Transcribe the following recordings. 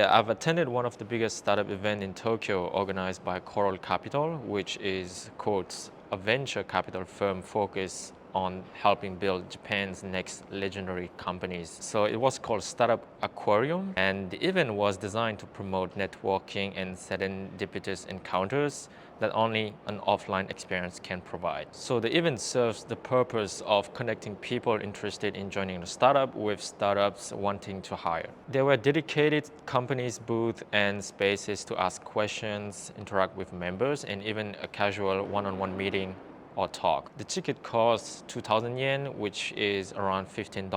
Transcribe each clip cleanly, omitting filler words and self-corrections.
Yeah, I've attended one of the biggest startup events in Tokyo organized by Coral Capital, which is, quote, a venture capital firm focused on helping build Japan's next legendary companies. So it was called Startup Aquarium, and the event was designed to promote networking and serendipitous encounters that only an offline experience can provide. So the event serves the purpose of connecting people interested in joining a startup with startups wanting to hire. There were dedicated companies, booths, and spaces to ask questions, interact with members, and even a casual one-on-one meeting or talk. The ticket cost 2,000 yen, which is around $15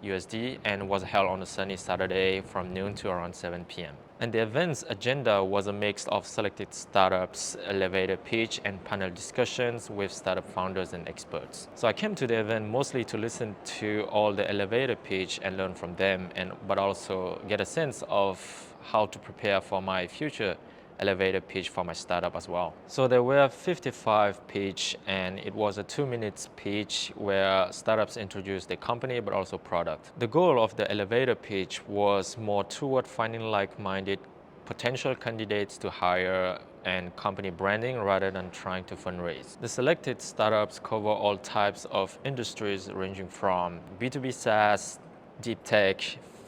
USD, and was held on a sunny Saturday from noon to around 7 p.m. And the event's agenda was a mix of selected startups, elevator pitch, and panel discussions with startup founders and experts. So I came to the event mostly to listen to all the elevator pitch and learn from them, but also get a sense of how to prepare for my future elevator pitch for my startup as well. So there were 55 pitch, and it was a 2 minute pitch where startups introduced their company but also product. The goal of the elevator pitch was more toward finding like-minded potential candidates to hire and company branding rather than trying to fundraise. The selected startups cover all types of industries ranging from B2B SaaS, deep tech,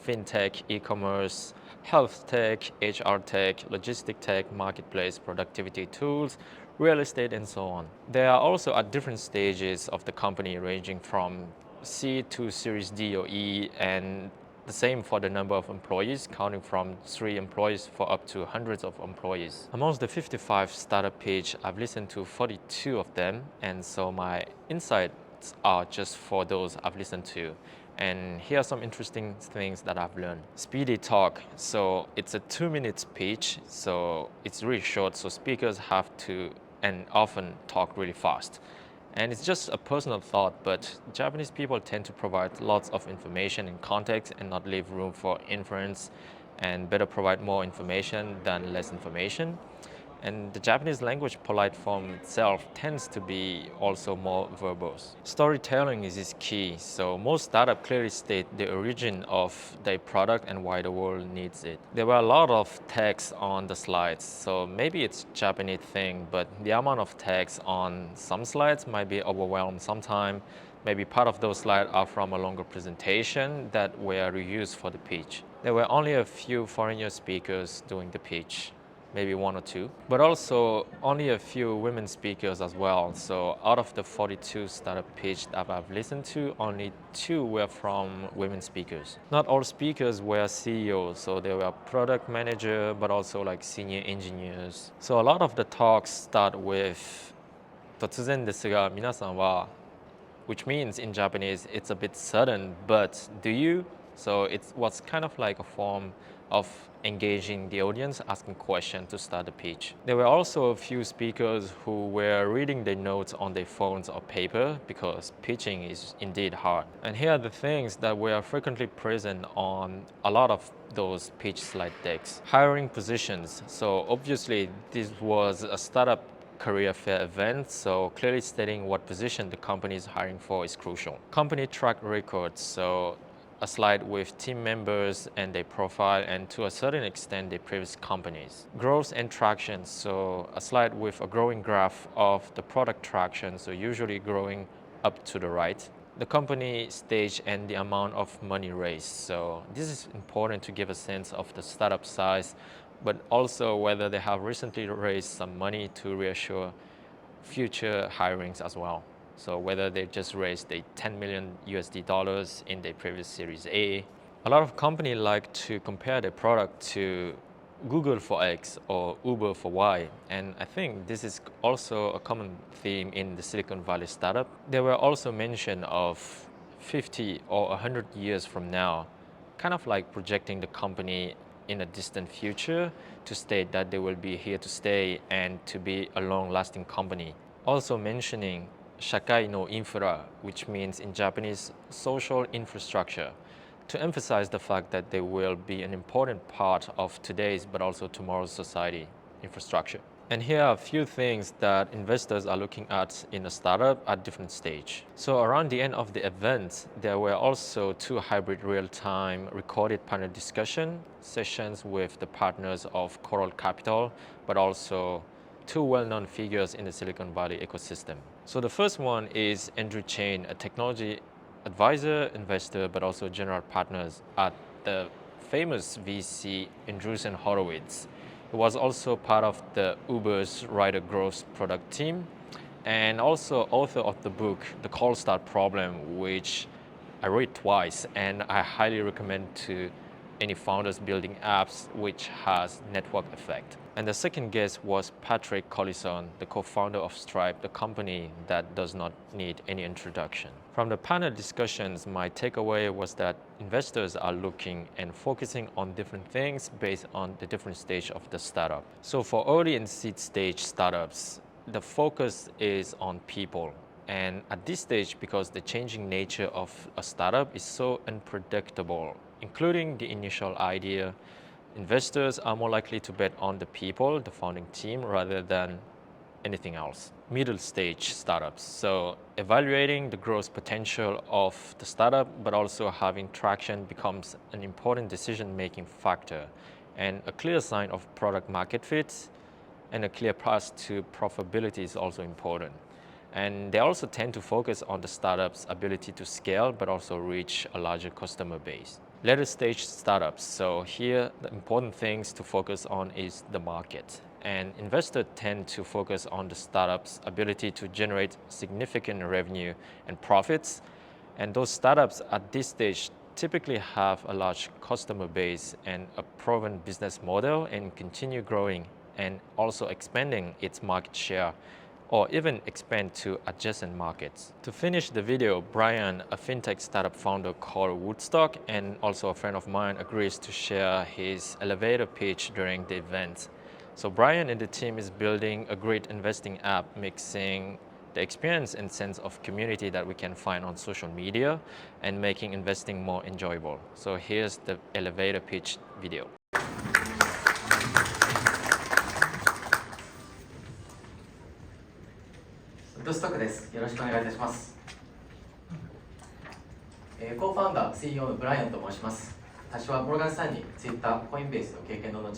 fintech, e-commerce, health tech, HR tech, logistic tech, marketplace, productivity tools, real estate, and so on. They are also at different stages of the company, ranging from C to Series D or E, and the same for the number of employees, counting from 3 employees for up to hundreds of employees. Amongst the 55 startup pitch, I've listened to 42 of them, and so my insights are just for those I've listened to. And here are some interesting things that I've learned. Speedy talk. So it's a 2 minute pitch, so it's really short, so speakers have to and often talk really fast. And it's just a personal thought, but Japanese people tend to provide lots of information and context and not leave room for inference, and better provide more information than less information. And the Japanese language polite form itself tends to be also more verbose. Storytelling is key, so most startups clearly state the origin of their product and why the world needs it. There were a lot of text on the slides, so maybe it's a Japanese thing, but the amount of text on some slides might be overwhelmed sometimes. Maybe part of those slides are from a longer presentation that were reused for the pitch. There were only a few foreigner speakers doing the pitch, maybe 1 or 2, but also only a few women speakers as well. So out of the 42 startup pitch that I've listened to, only 2 were from women speakers. Not all speakers were CEOs, so they were product manager, but also like senior engineers. So a lot of the talks start with 突然ですが皆さんは, which means in Japanese it's a bit sudden, but do you? So it was kind of like a form of engaging the audience, asking questions to start the pitch. There were also a few speakers who were reading their notes on their phones or paper because pitching is indeed hard. And here are the things that were frequently present on a lot of those pitch slide decks. Hiring positions. So obviously this was a startup career fair event, so clearly stating what position the company is hiring for is crucial. Company track records, so a slide with team members and their profile, and to a certain extent their previous companies. Growth and traction, so a slide with a growing graph of the product traction, so usually growing up to the right. The company stage and the amount of money raised, so this is important to give a sense of the startup size, but also whether they have recently raised some money to reassure future hirings as well. So whether they just raised the 10 million USD dollars in their previous Series A. A lot of companies like to compare their product to Google for X or Uber for Y. And I think this is also a common theme in the Silicon Valley startup. There were also mention of 50 or 100 years from now, kind of like projecting the company in a distant future to state that they will be here to stay and to be a long-lasting company. Also mentioning shakai no infra, which means in Japanese social infrastructure, to emphasize the fact that they will be an important part of today's but also tomorrow's society infrastructure. And here are a few things that investors are looking at in a startup at different stage. So around the end of the event, there were also 2 hybrid real-time recorded panel discussion sessions with the partners of Coral Capital, but also 2 well-known figures in the Silicon Valley ecosystem. So the first one is Andrew Chen, a technology advisor, investor, but also general partners at the famous VC Andreessen Horowitz. He was also part of the Uber's rider growth product team and also author of the book, The Call Start Problem, which I read twice and I highly recommend to any founders building apps which has network effect. And the second guest was Patrick Collison, the co-founder of Stripe, the company that does not need any introduction. From the panel discussions, my takeaway was that investors are looking and focusing on different things based on the different stage of the startup. So for early and seed stage startups, the focus is on people. And at this stage, because the changing nature of a startup is so unpredictable, including the initial idea, investors are more likely to bet on the people, the founding team, rather than anything else. Middle stage startups. So evaluating the growth potential of the startup, but also having traction becomes an important decision-making factor. And a clear sign of product market fit and a clear path to profitability is also important. And they also tend to focus on the startup's ability to scale, but also reach a larger customer base. Later stage startups. So here, the important things to focus on is the market. And investors tend to focus on the startup's ability to generate significant revenue and profits. And those startups at this stage typically have a large customer base and a proven business model and continue growing and also expanding its market share, or even expand to adjacent markets. To finish the video, Brian, a fintech startup founder called Woodstock and also a friend of mine, agrees to share his elevator pitch during the event. So Brian and the team is building a great investing app, mixing the experience and sense of community that we can find on social media and making investing more enjoyable. So here's the elevator pitch video. ウッドストックです。よろしくお願いいたします。コーファウンダー CEO のブライアンと申します。私はモルガンスタンにツイッター、コインベースの経験の後、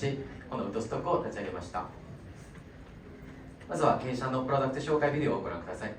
このウッドストックを立ち上げました。まずは経営者のプロダクト紹介ビデオをご覧ください。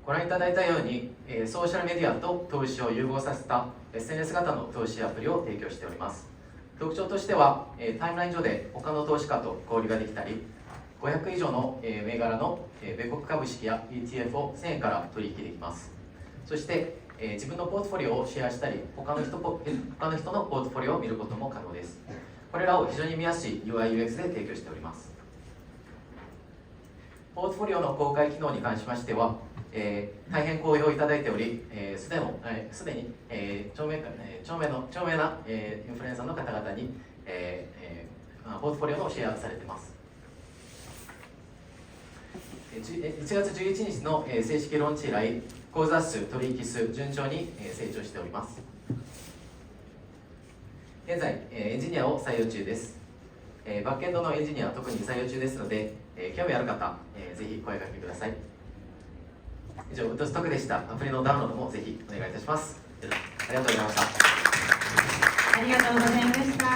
ご覧いただいたように、ソーシャルメディアと投資を融合させた SNS 型の投資アプリを提供しております。特徴としては、タイムライン上で他の投資家と交流ができたり、500以上の銘柄の米国株式や ETF を1000円から取引できます。そして、自分のポートフォリオをシェアしたり、他の人のポートフォリオを見ることも可能です。これらを非常に見やすい UI/UX で提供しております。ポートフォリオの公開機能に関しましては、大変好評いただいており、すでに、著名なインフルエンサーの方々に、ポートフォリオのシェアされています。1月11日の正式ローンチ以来、口座数、取引数、順調に成長しております。現在、エンジニアを採用中です。バックエンドのエンジニアは特に採用中ですので、興味ある方、ぜひ声かけください。以上、ウッドストックでした。アプリのダウンロードもぜひお願いいたします。ありがとうございました。ありがとうございました。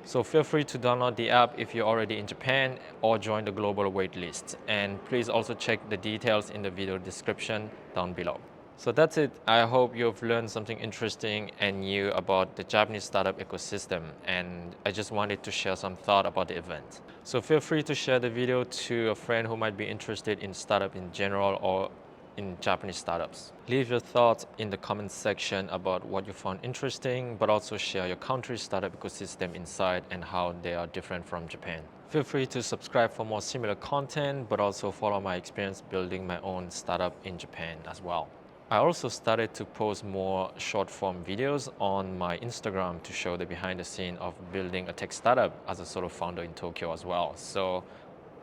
So feel free to download the app if you're already in Japan or join the global waitlist. And please also check the details in the video description down below. So that's it. I hope you've learned something interesting and new about the Japanese startup ecosystem, and I just wanted to share some thought about the event. So feel free to share the video to a friend who might be interested in startup in general or in Japanese startups. Leave your thoughts in the comments section about what you found interesting, but also share your country's startup ecosystem inside and how they are different from Japan. Feel free to subscribe for more similar content, but also follow my experience building my own startup in Japan as well. I also started to post more short form videos on my Instagram to show the behind the scene of building a tech startup as a solo founder in Tokyo as well. So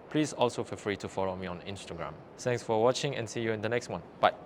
please also feel free to follow me on Instagram. Thanks for watching and see you in the next one. Bye.